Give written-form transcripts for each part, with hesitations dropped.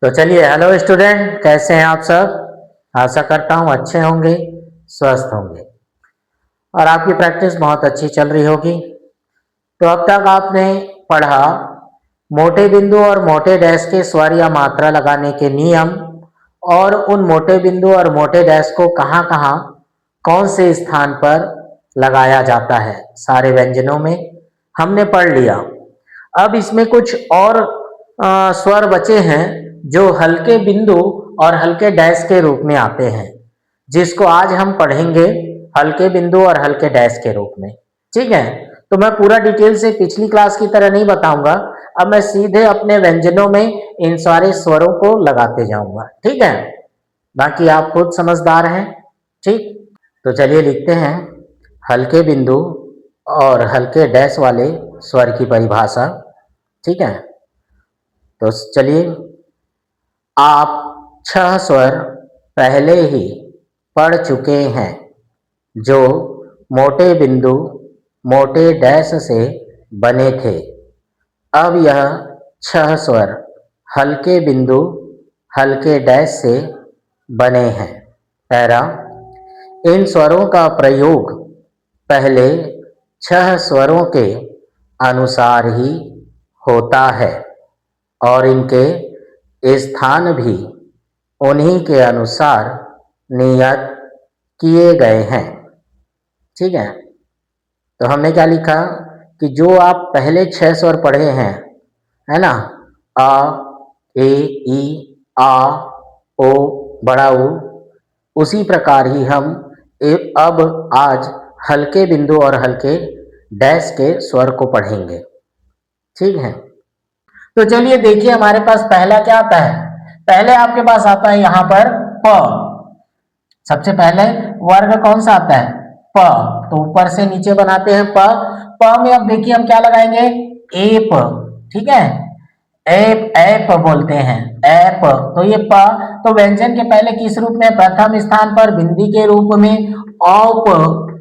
तो चलिए, hello student, कैसे हैं आप सब। आशा करता हूँ अच्छे होंगे, स्वस्थ होंगे और आपकी प्रैक्टिस बहुत अच्छी चल रही होगी। तो अब तक आपने पढ़ा मोटे बिंदु और मोटे डैश के स्वर या मात्रा लगाने के नियम और उन मोटे बिंदु और मोटे डैश को कहाँ कहाँ कौन से स्थान पर लगाया जाता है। सारे व्यंजनों में हमने पढ़ लिया। अब इसमें कुछ और स्वर बचे हैं जो हल्के बिंदु और हल्के डैश के रूप में आते हैं, जिसको आज हम पढ़ेंगे हल्के बिंदु और हल्के डैश के रूप में। ठीक है, तो मैं पूरा डिटेल से पिछली क्लास की तरह नहीं बताऊंगा। अब मैं सीधे अपने व्यंजनों में इन सारे स्वरों को लगाते जाऊंगा। ठीक है, बाकी आप खुद समझदार हैं। ठीक, तो चलिए लिखते हैं हल्के बिंदु और हल्के डैश वाले स्वर की परिभाषा। ठीक है, तो चलिए, आप 6 स्वर पहले ही पढ़ चुके हैं जो मोटे बिंदु मोटे डैश से बने थे। अब यह 6 स्वर हल्के बिंदु हल्के डैश से बने हैं। पैरा, इन स्वरों का प्रयोग पहले 6 स्वरों के अनुसार ही होता है और इनके स्थान भी उन्हीं के अनुसार नियत किए गए हैं। ठीक है, तो हमने क्या लिखा कि जो आप पहले 6 स्वर पढ़े हैं, है ना, अ, ए, ई, आ, ओ, बड़ा ऊ, उसी प्रकार ही हम अब आज हल्के बिंदु और हल्के डैश के स्वर को पढ़ेंगे। ठीक है, तो चलिए देखिए, हमारे पास पहला क्या आता है। पहले आपके पास आता है यहाँ पर प। सबसे पहले वर्ग कौन सा आता है? प। तो ऊपर से नीचे बनाते हैं प। प में अब देखिए हम क्या लगाएंगे? एप। ठीक है, एप, एप बोलते हैं, एप। तो ये प तो व्यंजन के पहले किस रूप में? प्रथम स्थान पर बिंदी के रूप में औप।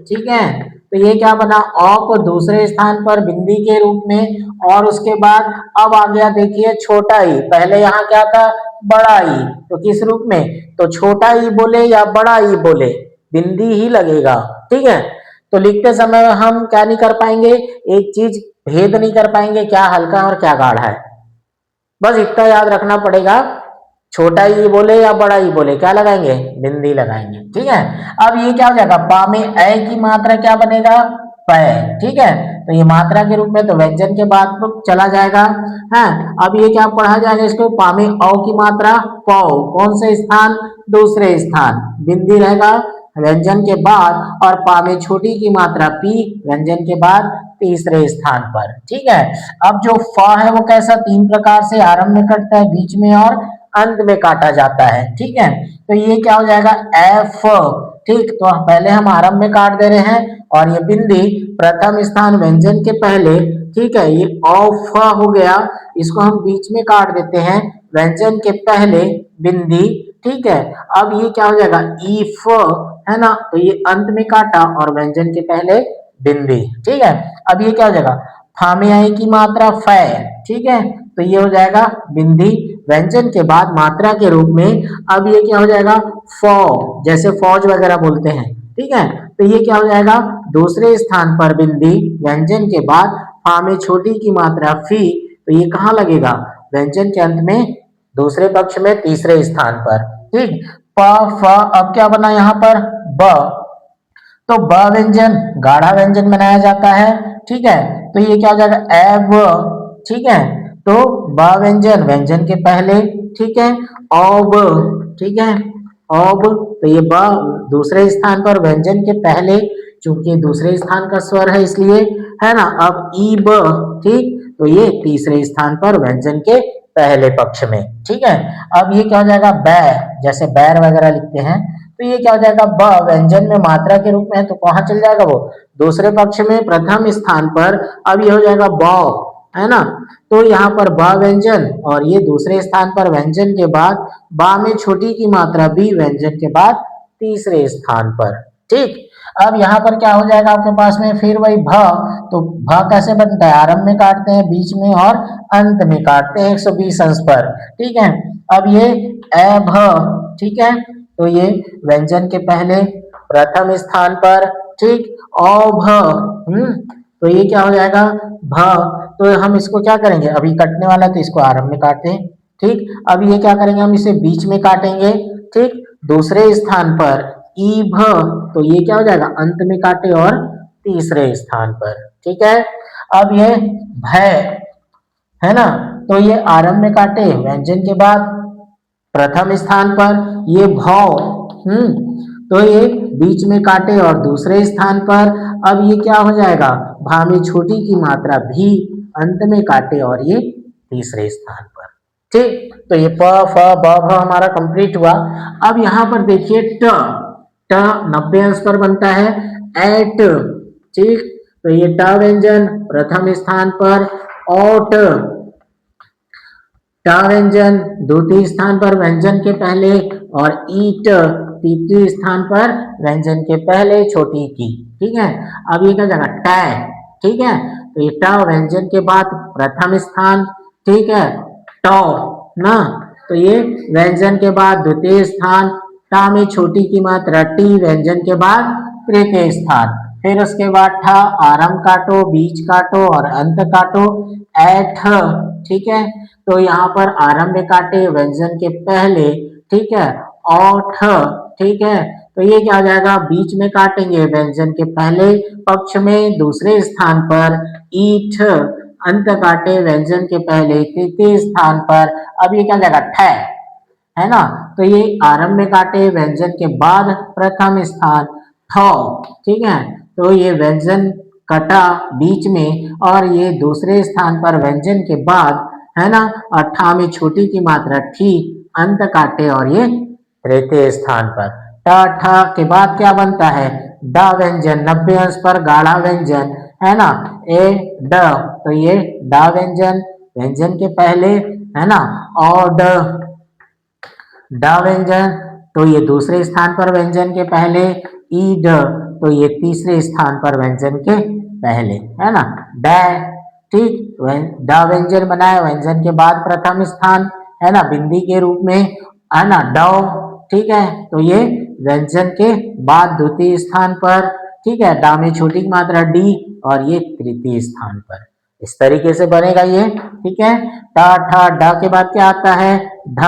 ठीक है, तो ये क्या बना? औप। दूसरे स्थान पर बिंदी के रूप में, और उसके बाद अब आ गया देखिए छोटा ई। पहले यहाँ क्या था? बड़ा ई। तो किस रूप में? तो छोटा ई बोले या बड़ा ई बोले, बिंदी ही लगेगा। ठीक है, तो लिखते समय हम क्या नहीं कर पाएंगे? एक चीज भेद नहीं कर पाएंगे, क्या हल्का और क्या गाढ़ा है। बस इतना याद रखना पड़ेगा, छोटा ई बोले या बड़ा ई बोले, क्या लगाएंगे? बिंदी लगाएंगे। ठीक है, अब ये क्या हो जाएगा? पा में ए की मात्रा क्या बनेगा? पै। ठीक है, तो ये मात्रा के रूप में तो व्यंजन के बाद तो चला जाएगा। है, अब ये क्या पढ़ा जाएगा? इसको पा में औ की मात्रा पौ। कौन से स्थान? दूसरे स्थान। बिंदी रहेगा व्यंजन के बाद, और पा में छोटी की मात्रा पी, व्यंजन के बाद तीसरे स्थान पर। ठीक है, अब जो फ है वो कैसा? 3 प्रकार से आरंभ में कटता है, बीच में और अंत में काटा जाता है। ठीक है, तो ये क्या हो जाएगा? एफ। ठीक, तो पहले हम आरंभ में काट दे रहे हैं, और ये बिंदी प्रथम स्थान व्यंजन के पहले। ठीक है, ये ऑफ हो गया, इसको हम बीच में काट देते हैं, व्यंजन के पहले बिंदी। ठीक है, अब ये क्या हो जाएगा? ईफ, है ना, तो ये अंत में काटा और व्यंजन के पहले बिंदी। ठीक है, अब ये क्या हो जाएगा? फा में आई की मात्रा फै। ठीक है, तो ये हो जाएगा बिंदी व्यंजन के बाद मात्रा के रूप में। अब ये क्या हो जाएगा? फौ, जैसे फौज वगैरह बोलते हैं। ठीक है, तो ये क्या हो जाएगा? दूसरे स्थान पर बिंदी व्यंजन के बाद फा में छोटी की मात्रा फी, तो ये कहाँ लगेगा? व्यंजन के अंत में, दूसरे पक्ष में, तीसरे स्थान पर। ठीक, प फ, अब क्या बना यहाँ पर? ब। तो ब व्यंजन गाढ़ा व्यंजन बनाया जाता है। ठीक है, तो ये क्या हो जाएगा? एब। ठीक है, तो ब व्यंजन व्यंजन के पहले। ठीक है, औब। ठीक है, औब, तो ये ब दूसरे स्थान पर व्यंजन के पहले, चूंकि दूसरे स्थान का स्वर है इसलिए, है ना। अब ईब। ठीक, तो ये तीसरे स्थान पर व्यंजन के पहले पक्ष में। ठीक है, अब ये क्या हो जाएगा? बै, जैसे बैर वगैरह लिखते हैं, तो ये क्या हो जाएगा? ब व्यंजन में मात्रा के रूप में है, तो कहाँ चल जाएगा वो? दूसरे पक्ष में, प्रथम स्थान पर। अब ये हो जाएगा बौ, है ना, तो यहाँ पर ब व्यंजन, और ये दूसरे स्थान पर व्यंजन के बाद बा में छोटी की मात्रा बी, व्यंजन के बाद तीसरे स्थान पर। ठीक, अब यहाँ पर क्या हो जाएगा आपके पास में फिर वही भ, तो भ कैसे बनता है, आरंभ में काटते हैं, बीच में और अंत में काटते हैं 120 अंश पर, ठीक है। अब ये ए भ, ठीक है, तो ये व्यंजन के पहले प्रथम स्थान पर, ठीक, औ भ, तो ये क्या हो जाएगा भ, तो हम इसको क्या करेंगे, अभी कटने वाला तो इसको आरंभ में काटते हैं, ठीक। अब ये क्या करेंगे, हम इसे बीच में काटेंगे, ठीक, दूसरे स्थान पर ई भ, तो ये क्या हो जाएगा अंत में काटे और तीसरे स्थान पर, ठीक है। अब ये भय है ना, तो ये आरंभ में काटे व्यंजन के बाद प्रथम स्थान पर, ये भौ, तो ये बीच में काटे और दूसरे स्थान पर। अब ये क्या हो जाएगा, भा में छोटी की मात्रा भी, अंत में काटे और ये तीसरे स्थान पर, ठीक। तो ये प फ ब भ हमारा कंप्लीट हुआ। अब यहाँ पर देखिए ट, ट 90 अंश पर बनता है, एट, ठीक, तो ये ट व्यंजन प्रथम स्थान पर, ओट, ट व्यंजन द्वितीय स्थान पर व्यंजन के पहले, और ईट तृतीय स्थान पर व्यंजन के पहले छोटी की, ठीक है। अब ये क्या जाएगा ट, ठीक है, तो ये ट व्यंजन के बाद प्रथम स्थान, ठीक है, टौ ना, तो ये व्यंजन के बाद द्वितीय स्थान, टा में छोटी की मात्रा टी व्यंजन के बाद तृतीय स्थान, फिर उसके बाद ठ आरंभ काटो, बीच काटो और अंत काटो, ऐठ, ठीक है, तो यहाँ पर आरंभ में काटे व्यंजन के पहले, ठीक है, औठ, ठीक है, तो ये क्या हो जाएगा, बीच में काटेंगे व्यंजन के पहले पक्ष में दूसरे स्थान पर, ईठ, अंत काटे व्यंजन के पहले तृतीय स्थान पर। अब ये क्या जाएगा ठ, है ना, तो ये आरंभ में काटे व्यंजन के बाद प्रथम स्थान, ठौ, ठीक है, तो ये व्यंजन कटा बीच में और ये दूसरे स्थान पर व्यंजन के बाद, है ना, और ठा में छोटी की मात्रा ठी, अंत काटे और ये तृतीय स्थान पर। ट ठ के बाद क्या बनता है, ड व्यंजन 90 अंश पर गाढ़ा व्यंजन, है ना, ए ड, तो ये ड व्यंजन व्यंजन के पहले, है ना, और ड, ड व्यंजन, तो ये दूसरे स्थान पर व्यंजन के पहले, ईड, तो ये तीसरे स्थान पर व्यंजन के पहले, है ना, ड, ठीक, ड व्यंजन बनाया व्यंजन के बाद प्रथम स्थान, है ना, बिंदी के रूप में, है ना, डौ, ठीक है, तो ये व्यंजन के बाद द्वितीय स्थान पर, ठीक है, डा में छोटी की मात्रा डी और ये तृतीय स्थान पर, इस तरीके से बनेगा ये, ठीक है। टा ठा डा के बाद क्या आता है, ढ,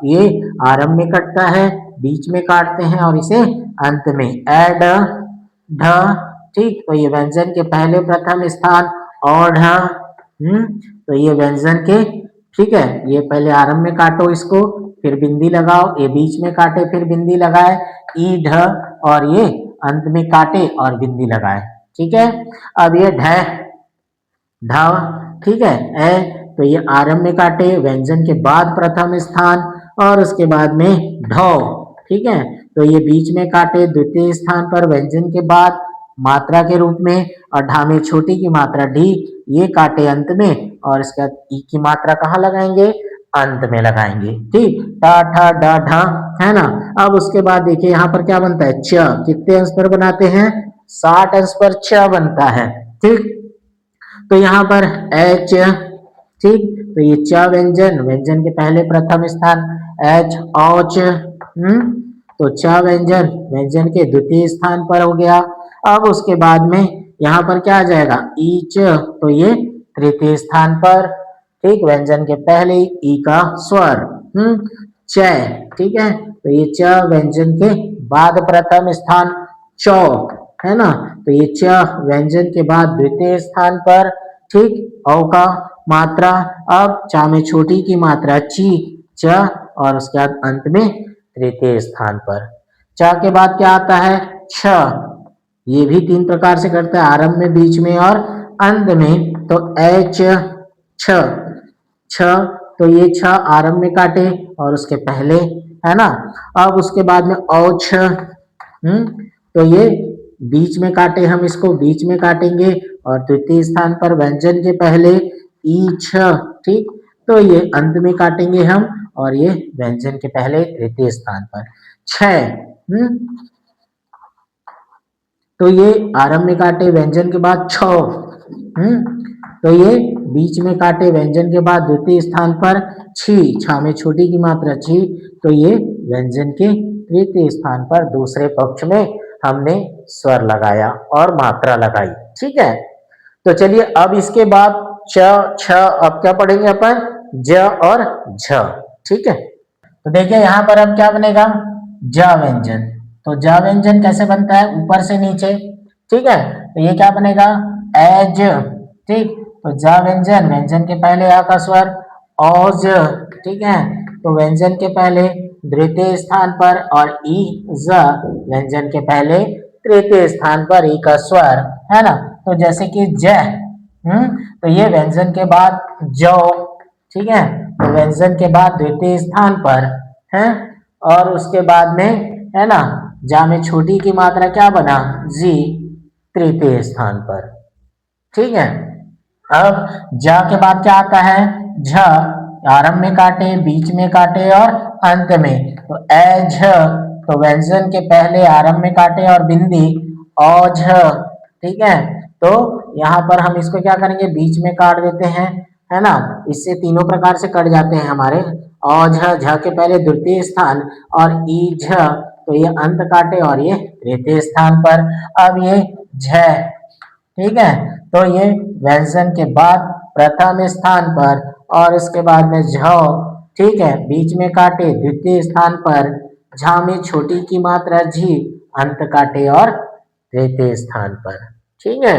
ये आरंभ में कटता है, बीच में काटते हैं और इसे अंत में, एड, ढ, ठीक, तो ये व्यंजन के पहले प्रथम स्थान, और ढ, तो ये व्यंजन के, ठीक है, ये पहले आरंभ में काटो इसको, फिर बिंदी लगाओ, ये बीच में काटे फिर बिंदी लगाए, ई ढ, और ये अंत में काटे और बिंदी लगाए, ठीक है। अब ये ढ, ढ, ठीक है, ए, तो ये आरंभ में काटे व्यंजन के बाद प्रथम स्थान और उसके बाद में ढौ, ठीक है, तो ये बीच में काटे द्वितीय स्थान पर व्यंजन के बाद मात्रा के रूप में, और ढा में छोटी की मात्रा ढी, ये काटे अंत में, और इसके बाद ई की मात्रा कहाँ लगाएंगे, अंत में लगाएंगे, ठीक, टा ठा डा ढा, है ना। अब उसके बाद देखिए यहाँ पर क्या बनता है, च, कितने अंश पर बनाते हैं, 60 अंश पर च बनता है, ठीक, तो यहाँ पर एच, ठीक, तो ये च व्यंजन व्यंजन के पहले प्रथम स्थान, एच औच, तो च व्यंजन व्यंजन के द्वितीय स्थान पर हो गया। अब उसके बाद में यहाँ पर क्या आ जाएगा, ईच, तो ये तृतीय स्थान पर, ठीक, व्यंजन के पहले ई का स्वर, च, ठीक है, तो ये च व्यंजन के बाद प्रथम स्थान, चौ, है ना, तो ये च व्यंजन के बाद द्वितीय स्थान पर, ठीक, औ का मात्रा, अब चा में छोटी की मात्रा ची, च, और उसके बाद अंत में तृतीय स्थान पर। च के बाद क्या आता है, छ, ये भी 3 प्रकार से करता है, आरंभ में, बीच में और अंत में, तो एच, छ, छ, तो ये छ आरंभ में काटे और उसके पहले, है ना, अब उसके बाद में औछ, तो ये बीच में काटे, हम इसको बीच में काटेंगे और द्वितीय स्थान पर व्यंजन के पहले ईछ, ठीक, तो ये अंत में काटेंगे हम और ये व्यंजन के पहले तृतीय स्थान पर, छ, तो ये आरंभ में काटे व्यंजन के बाद छ, तो ये बीच में काटे व्यंजन के बाद द्वितीय स्थान पर छी, छा में छोटी की मात्रा छी, तो ये व्यंजन के तृतीय स्थान पर दूसरे पक्ष में हमने स्वर लगाया और मात्रा लगाई। ठीक है, तो चलिए अब इसके बाद च छ, अब क्या पढ़ेंगे अपन, ज और झ। ठीक है, तो देखिए यहाँ पर अब क्या बनेगा, ज व्यंजन। तो ज व्यंजन कैसे बनता है, ऊपर से नीचे। ठीक है, तो ये क्या बनेगा, एज। ठीक, तो ज व्यंजन, व्यंजन के पहले आ का स्वर औज। ठीक है, तो व्यंजन के पहले द्वितीय स्थान पर और ई ज व्यंजन के पहले तृतीय स्थान पर ई का स्वर है ना। तो जैसे कि ज, तो ये व्यंजन के बाद जो। ठीक है, तो व्यंजन के बाद द्वितीय स्थान पर है और उसके बाद में है ना जा में छोटी की मात्रा क्या बना, जी, तृतीय स्थान पर। ठीक है, अब जा के बाद क्या आता है, झ, आरंभ में काटे, बीच में काटे और अंत में। तो एझ, तो व्यंजन के पहले आरंभ में काटे और बिंदी औझ। ठीक है, तो यहाँ पर हम इसको क्या करेंगे, बीच में काट देते हैं, है ना। इससे तीनों प्रकार से कट जाते हैं हमारे। औझ, झ के पहले द्वितीय स्थान और ईझ, तो ये अंत काटे और ये तृतीय स्थान पर। अब ये झ, ठीक है, तो ये व्यंजन के बाद प्रथम स्थान पर और इसके बाद में झ। ठीक है, बीच में काटे द्वितीय स्थान पर, झा में छोटी की मात्रा झी, अंत काटे और तृतीय स्थान पर। ठीक है,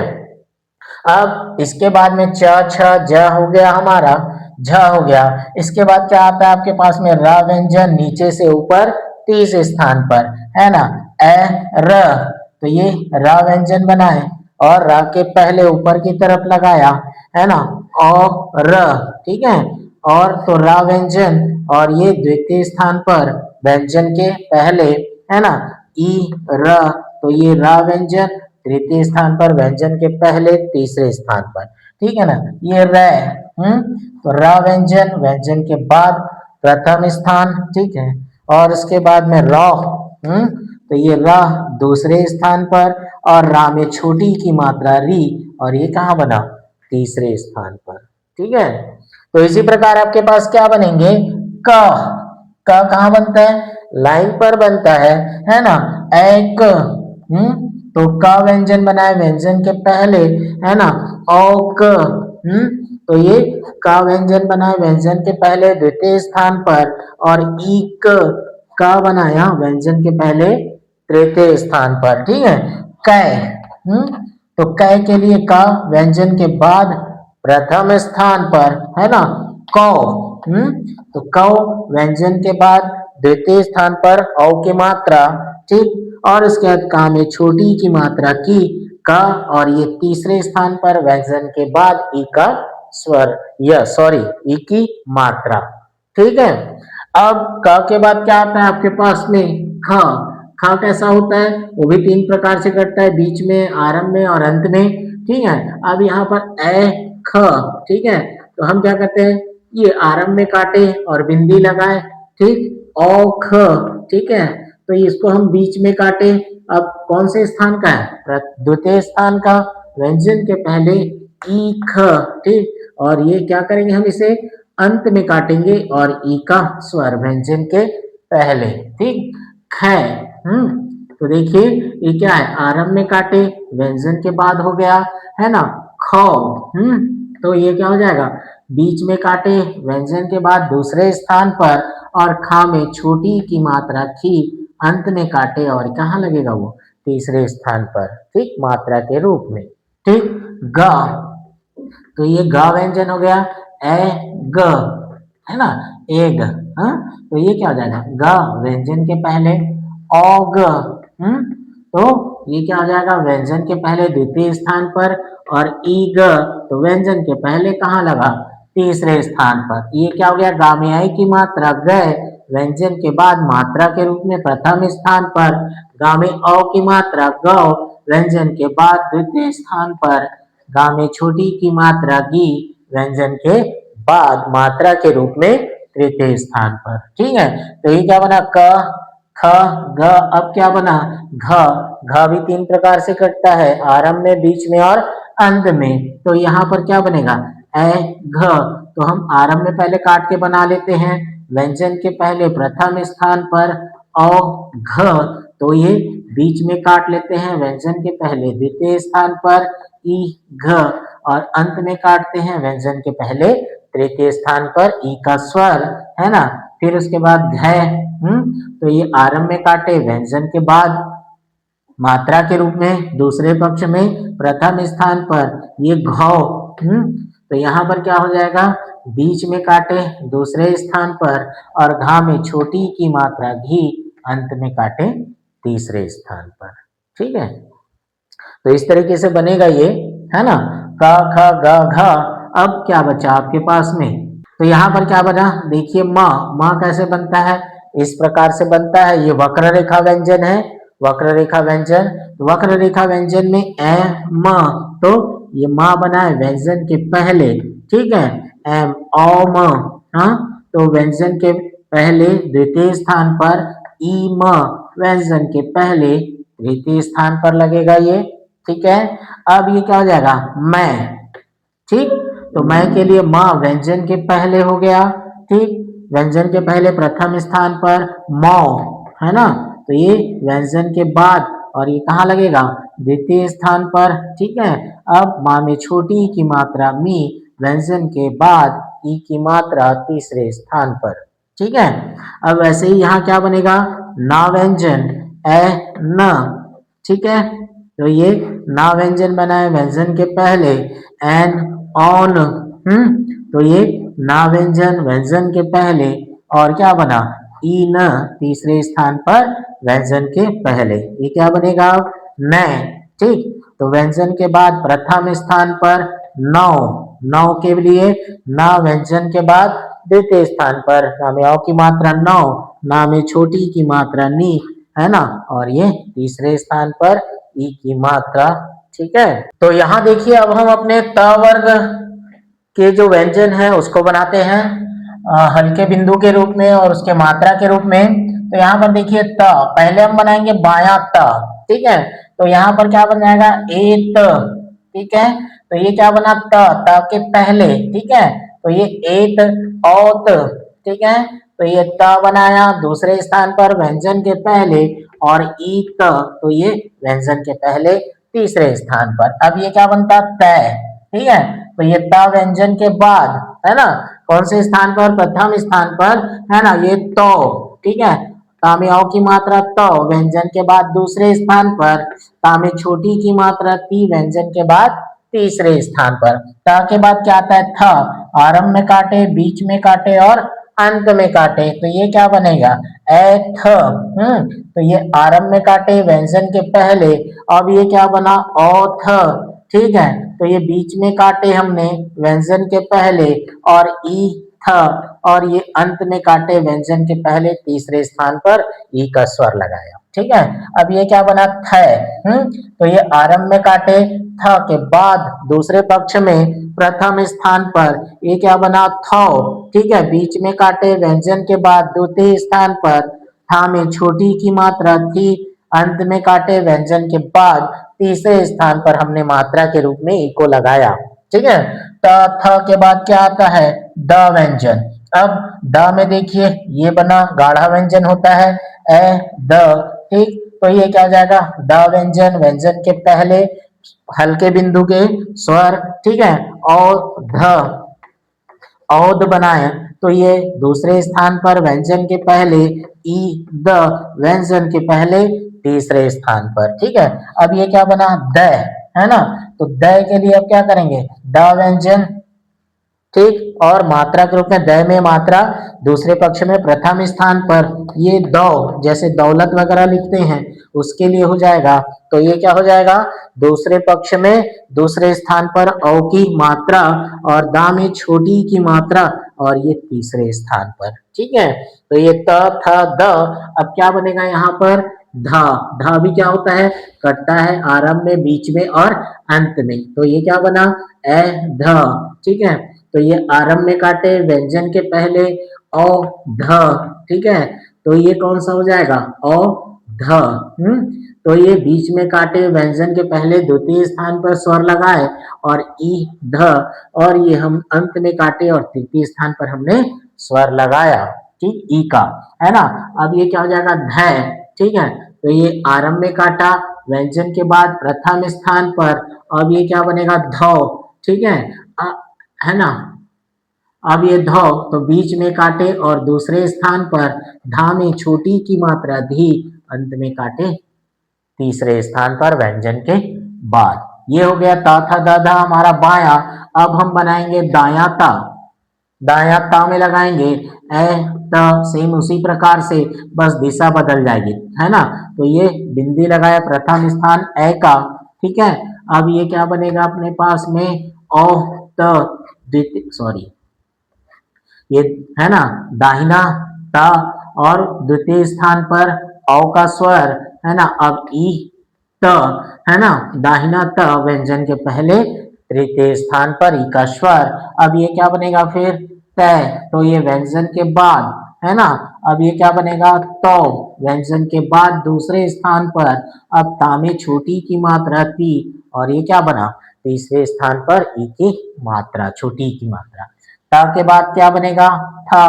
अब इसके बाद में च छ ज हो गया हमारा, झ हो गया। इसके बाद क्या आता है आपके पास में, र व्यंजन, नीचे से ऊपर तीसरे स्थान पर, है ना, ए र, तो ये र व्यंजन बनाए और र के पहले ऊपर की तरफ लगाया, है ना, ओ र। ठीक है, और तो र व्यंजन और ये द्वितीय स्थान पर व्यंजन के पहले, है ना, ई र, तो ये र व्यंजन तृतीय स्थान पर, व्यंजन के पहले तीसरे स्थान पर। ठीक है ना, ये र, तो र व्यंजन, व्यंजन के बाद प्रथम स्थान। ठीक है, और उसके बाद में र, तो ये र दूसरे स्थान पर और रा में छोटी की मात्रा री, और ये कहाँ बना, तीसरे स्थान पर। ठीक है, तो इसी प्रकार आपके पास क्या बनेंगे, क। क कहाँ बनता है, लाइन पर बनता है ना, एक, तो क व्यंजन बनाए व्यंजन के पहले, है ना, औक, तो ये क व्यंजन बनाए व्यंजन के पहले द्वितीय स्थान पर और ईक, क बनाया व्यंजन के पहले तृतीय स्थान पर। ठीक है, कै, तो कै के लिए क व्यंजन के बाद प्रथम स्थान पर, है ना, कौ, तो कौ व्यंजन के बाद द्वितीय स्थान पर औ की मात्रा। ठीक, और इसके बाद का में छोटी की मात्रा की, का, और ये तीसरे स्थान पर व्यंजन के बाद ई का स्वर, या सॉरी ई की मात्रा। ठीक है, अब क के बाद क्या आता है आपके पास में, ख। ख कैसा होता है, वो भी तीन प्रकार से कटता है, बीच में, आरंभ में और अंत में। ठीक है, अब यहाँ पर ए ख, ठीक है, तो हम क्या करते हैं, ये आरंभ में काटे और बिंदी लगाए। ठीक, औ ख, ठीक है, तो इसको हम बीच में काटे। अब कौन से स्थान का है, द्वितीय स्थान का, व्यंजन के पहले ई ख। ठीक, और ये क्या करेंगे, हम इसे अंत में काटेंगे और ई का स्वर व्यंजन के पहले। ठीक, ख, तो देखिए ये क्या है, आरंभ में काटे व्यंजन के बाद हो गया, है ना, ख, तो ये क्या हो जाएगा, बीच में काटे व्यंजन के बाद दूसरे स्थान पर और खा में छोटी की मात्रा खी, अंत में काटे और कहाँ लगेगा वो, तीसरे स्थान पर। ठीक, मात्रा के रूप में। ठीक, ग, तो ये ग व्यंजन हो गया, ए ग, है ना, एग, तो ये क्या हो जाएगा, ग व्यंजन के पहले औग, तो ये क्या हो जाएगा, व्यंजन के पहले द्वितीय स्थान पर और ईग, तो व्यंजन के पहले कहाँ लगा, तीसरे स्थान पर। ये क्या हो गया, गा में आई की मात्रा गए, व्यंजन के बाद मात्रा के रूप में प्रथम स्थान पर, गा में औ की मात्रा गौ, व्यंजन के बाद द्वितीय स्थान पर, गा में छोटी की मात्रा गी, व्यंजन के बाद मात्रा के रूप में तृतीय स्थान पर। ठीक है, तो ये क्या बना, क ख ग, अब क्या बना, घ, घ भी तीन प्रकार से कटता है, आरंभ में, बीच में और अंत में। तो यहाँ पर क्या बनेगा, ए घ। तो हम आरंभ में पहले काट के बना लेते हैं, व्यंजन के पहले प्रथम स्थान पर औ घ, तो ये बीच में काट लेते हैं, व्यंजन के पहले द्वितीय स्थान पर ई घ, और अंत में काटते हैं व्यंजन के पहले तृतीय स्थान पर ई का स्वर, है ना। फिर उसके बाद घ, तो ये आरंभ में काटे व्यंजन के बाद मात्रा के रूप में दूसरे पक्ष में प्रथम स्थान पर ये घौ, तो यहाँ पर क्या हो जाएगा, बीच में काटे दूसरे स्थान पर, और घा में छोटी की मात्रा घी, अंत में काटे तीसरे स्थान पर। ठीक है, तो इस तरीके से बनेगा ये, है ना। क ख ग घ। अब क्या बचा आपके पास में, तो यहाँ पर क्या बना, देखिए म। म कैसे बनता है, इस प्रकार से बनता है, ये वक्र रेखा व्यंजन है, वक्र रेखा व्यंजन। वक्र रेखा व्यंजन में ए म, तो ये म बना है व्यंजन के पहले, ठीक है, एम ओ म, हाँ, तो व्यंजन के पहले द्वितीय स्थान पर ई म, व्यंजन के पहले तृतीय स्थान पर लगेगा ये, ठीक है। अब ये क्या हो जाएगा, मैं, ठीक, तो मैं के लिए माँ व्यंजन के पहले हो गया, ठीक, व्यंजन के पहले प्रथम स्थान पर मौ, है ना, तो ये व्यंजन के बाद, और ये कहाँ लगेगा, द्वितीय स्थान पर, ठीक है। अब माँ में छोटी की मात्रा मी, व्यंजन के बाद ई की मात्रा तीसरे स्थान पर, ठीक है। अब वैसे ही यहाँ क्या बनेगा, ना व्यंजन ए न, ठीक है, तो ये ना व्यंजन बना है व्यंजन के पहले एन ऑन, तो ये ना व्यंजन व्यंजन के पहले, और क्या बना, ई न तीसरे स्थान पर व्यंजन के पहले, ये क्या बनेगा, न, ठीक। तो व्यंजन के बाद प्रथम स्थान पर नौ, नौ के लिए ना व्यंजन के बाद द्वितीय स्थान पर ना में औ की मात्रा नौ, ना में छोटी की मात्रा नी, है ना, और ये तीसरे स्थान पर ई की मात्रा, ठीक है। तो यहाँ देखिए अब हम अपने त वर्ग के जो व्यंजन है उसको बनाते हैं हल्के बिंदु के रूप में और उसके मात्रा के रूप में। तो यहाँ पर देखिए त, पहले हम बनाएंगे बायां त, ठीक है, तो यहाँ पर क्या बन जाएगा, ए त, ठीक है, तो ये क्या बना, त के पहले, ठीक है, तो ये एत औत, ठीक है, तो ये त बनाया दूसरे स्थान पर व्यंजन के पहले, और ई त, तो ये व्यंजन के पहले तीसरे स्थान पर। अब ये क्या बनता, तय, ठीक है, तो ये त व्यंजन के बाद, है ना, कौन से स्थान पर, प्रथम स्थान पर, है ना, ये तो, ठीक है, तामे औ की मात्रा तो व्यंजन के बाद दूसरे स्थान पर, तामे छोटी की मात्रा ती व्यंजन के बाद तीसरे स्थान पर। ता के बाद क्या आता है, था, आरंभ में काटे, बीच में काटे और अंत में काटे, तो ये क्या बनेगा, ए थ, तो ये आरंभ में काटे व्यंजन के पहले, अब ये क्या बना, ओ थ, ठीक है, तो ये बीच में काटे हमने व्यंजन के पहले, और ई थ, और ये अंत में काटे व्यंजन के पहले तीसरे स्थान पर ई का स्वर लगाया, ठीक है। अब ये क्या बना, थ, तो ये आरंभ में काटे थ के बाद दूसरे पक्ष में प्रथम स्थान पर ये क्या बना, थौ, ठीक है, बीच में काटे व्यंजन के बाद द्वितीय स्थान पर था में छोटी की मात्रा थी, अंत में काटे व्यंजन के बाद तीसरे स्थान पर हमने मात्रा के रूप में ई को लगाया, ठीक है। त थ के बाद क्या आता है, द व्यंजन। अब द में देखिए ये बना गाढ़ा व्यंजन होता है, ए द, ठीक, तो ये क्या हो जाएगा, द व्यंजन, व्यंजन के पहले हल्के बिंदु के स्वर, ठीक है, और ध, औद बनाए, तो ये दूसरे स्थान पर व्यंजन के पहले ई द, व्यंजन के पहले तीसरे स्थान पर, ठीक है। अब ये क्या बना, द, है ना, तो द के लिए अब क्या करेंगे, द व्यंजन, ठीक, और मात्रा के रूप में द में मात्रा दूसरे पक्ष में प्रथम स्थान पर ये दौ, जैसे दौलत वगैरह लिखते हैं उसके लिए हो जाएगा, तो ये क्या हो जाएगा, दूसरे पक्ष में दूसरे स्थान पर औ की मात्रा और दा में छोटी की मात्रा, और ये तीसरे स्थान पर, ठीक है। तो ये त थ द, अब क्या बनेगा यहाँ पर, धा, धा भी क्या होता है, कटता है आरंभ में, बीच में और अंत में, तो ये क्या बना, ए ध, ठीक है, तो ये आरंभ में काटे व्यंजन के पहले औ ध, ठीक है, तो ये कौन सा हो जाएगा, औ ध, तो ये बीच में काटे व्यंजन के पहले द्वितीय स्थान पर स्वर लगाए और ई ध, और ये हम अंत में काटे और तृतीय स्थान पर हमने स्वर लगाया, ठीक, ई का, है ना। अब ये क्या हो जाएगा, ध, ठीक है। तो ये आरंभ में काटा व्यंजन के बाद प्रथम स्थान पर, अब ये क्या बनेगा, धौ, ठीक है, है ना। अब ये धौ तो बीच में काटे और दूसरे स्थान पर धा में छोटी की मात्रा धी, अंत में काटे तीसरे स्थान पर व्यंजन के बाद। ये हो गया ता था दा धा हमारा बाया। अब हम बनाएंगे दाया ता। दाया ता में लगाएंगे ए त, सेम उसी प्रकार से, बस दिशा बदल जाएगी, है ना। तो ये बिंदी लगाया प्रथम स्थान ए का, ठीक है। अब ये क्या बनेगा अपने पास में, ओ त द्वितीय, सॉरी, ये है ना, दाहिना ता और द्वितीय स्थान पर औ का स्वर, है ना। अब ई त, है ना, दाहिना त व्यंजन के पहले तृतीय स्थान पर ई का स्वर। अब ये क्या बनेगा फिर, तय, तो ये व्यंजन के बाद, है ना। अब ये क्या बनेगा, तो व्यंजन के बाद दूसरे स्थान पर, अब ता में छोटी की मात्रा ती, और ये क्या बना, तीसरे स्थान पर ई की मात्रा, छोटी की मात्रा। ता के बाद क्या बनेगा, था,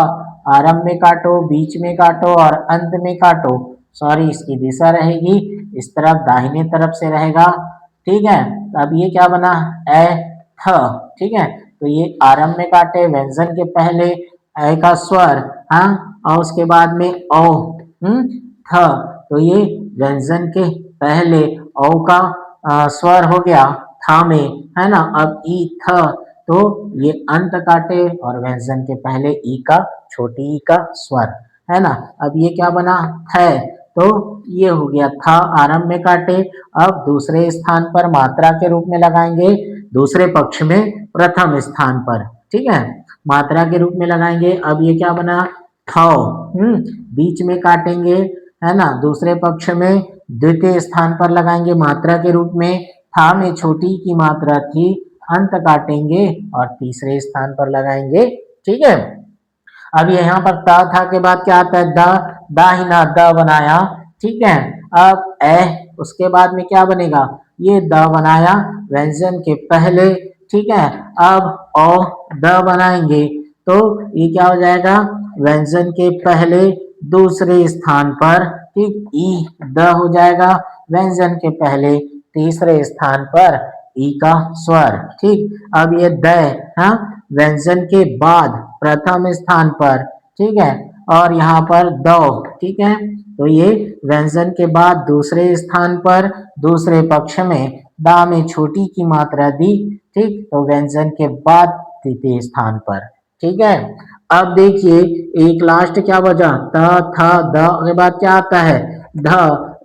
आरंभ में काटो, बीच में काटो और अंत में काटो, सॉरी, इसकी दिशा रहेगी इस तरफ, दाहिने तरफ से रहेगा, ठीक है। तो अब ये क्या बना, ए थ, ठीक है। तो ये आरंभ में काटे व्यंजन के पहले ए का स्वर, हाँ, और उसके बाद में ओ, थ, तो ये व्यंजन के पहले ओ का स्वर हो गया था में, है ना। अब ई थ, तो ये अंत काटे और व्यंजन के पहले ई का, छोटी ई का स्वर, है ना। अब ये क्या बना, थ, तो ये हो गया था, आरंभ में काटे, अब दूसरे स्थान पर मात्रा के रूप में लगाएंगे, दूसरे पक्ष में प्रथम स्थान पर, ठीक है, मात्रा के रूप में लगाएंगे। अब ये क्या बना, थौ, बीच में काटेंगे, है ना, दूसरे पक्ष में द्वितीय स्थान पर लगाएंगे मात्रा के रूप में, था में छोटी की मात्रा थी, अंत काटेंगे और तीसरे स्थान पर लगाएंगे, ठीक है। अब यहाँ पर ता था के बाद क्या आता है, द, दाहिना द बनाया, ठीक है। अब ए, उसके बाद में क्या बनेगा, ये द बनाया व्यंजन के पहले, ठीक है। अब ओ द बनाएंगे, तो ये क्या हो जाएगा, व्यंजन के पहले दूसरे स्थान पर, ठीक, ई द हो जाएगा व्यंजन के पहले तीसरे स्थान पर ई का स्वर, ठीक। अब ये द, हाँ, व्यंजन के बाद प्रथम स्थान पर, ठीक है, और यहाँ पर दो, ठीक है। तो ये व्यंजन के बाद दूसरे स्थान पर, दूसरे पक्ष में दा में छोटी की मात्रा दी, ठीक, तो व्यंजन के बाद तृतीय स्थान पर, ठीक है। अब देखिए एक लास्ट क्या बचा, त, थ, द के बाद क्या आता है, ध,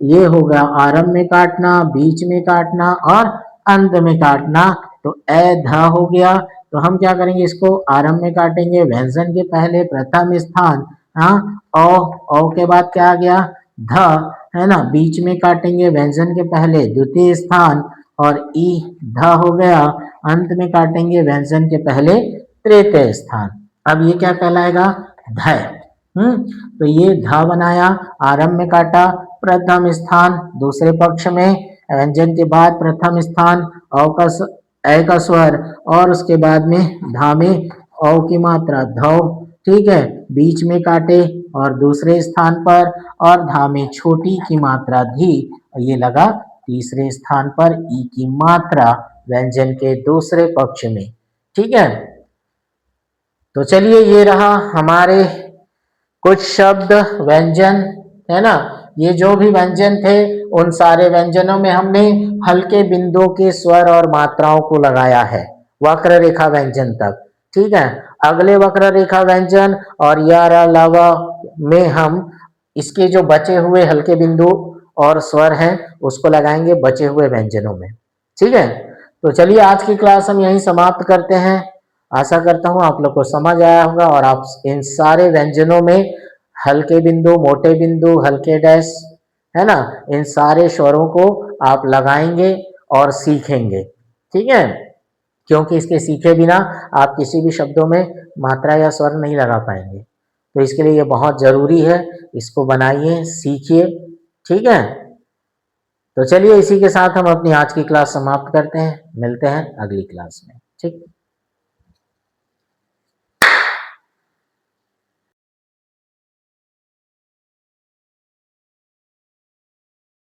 ये हो गया आरंभ में काटना, बीच में काटना और अंत में काटना, तो ए ध हो गया। तो हम क्या करेंगे, इसको आरंभ में काटेंगे व्यंजन के पहले प्रथम स्थान, हाँ, ओ के बाद क्या आ गया, ध, है ना, बीच में काटेंगे व्यंजन के पहले द्वितीय स्थान, और ई ध हो गया, अंत में काटेंगे व्यंजन के पहले तृतीय स्थान। अब ये क्या कहलाएगा, ध, तो ये ध बनाया, आरंभ में काटा प्रथम स्थान, दूसरे पक्ष में व्यंजन के बाद प्रथम स्थान औ का ए का स्वर, और उसके बाद में धा में औ की मात्रा धौ, ठीक है, बीच में काटे और दूसरे स्थान पर, और धा में छोटी की मात्रा धी, ये लगा तीसरे स्थान पर ई की मात्रा व्यंजन के दूसरे पक्ष में, ठीक है। तो चलिए ये रहा हमारे कुछ शब्द व्यंजन, है ना। ये जो भी व्यंजन थे उन सारे व्यंजनों में हमने हल्के बिंदुओं के स्वर और मात्राओं को लगाया है वक्र रेखा व्यंजन तक, ठीक है। अगले वक्र रेखा व्यंजन और यार अलावा में हम इसके जो बचे हुए हल्के बिंदु और स्वर हैं उसको लगाएंगे बचे हुए व्यंजनों में, ठीक है। तो चलिए आज की क्लास हम यहीं समाप्त करते हैं। आशा करता हूँ आप लोग को समझ आया होगा और आप इन सारे व्यंजनों में हल्के बिंदु, मोटे बिंदु, हल्के डैश, है ना, इन सारे स्वरों को आप लगाएंगे और सीखेंगे, ठीक है। क्योंकि इसके सीखे बिना आप किसी भी शब्दों में मात्रा या स्वर नहीं लगा पाएंगे, तो इसके लिए ये बहुत जरूरी है। इसको बनाइए, सीखिए, ठीक है। तो चलिए इसी के साथ हम अपनी आज की क्लास समाप्त करते हैं, मिलते हैं अगली क्लास में। ठीक।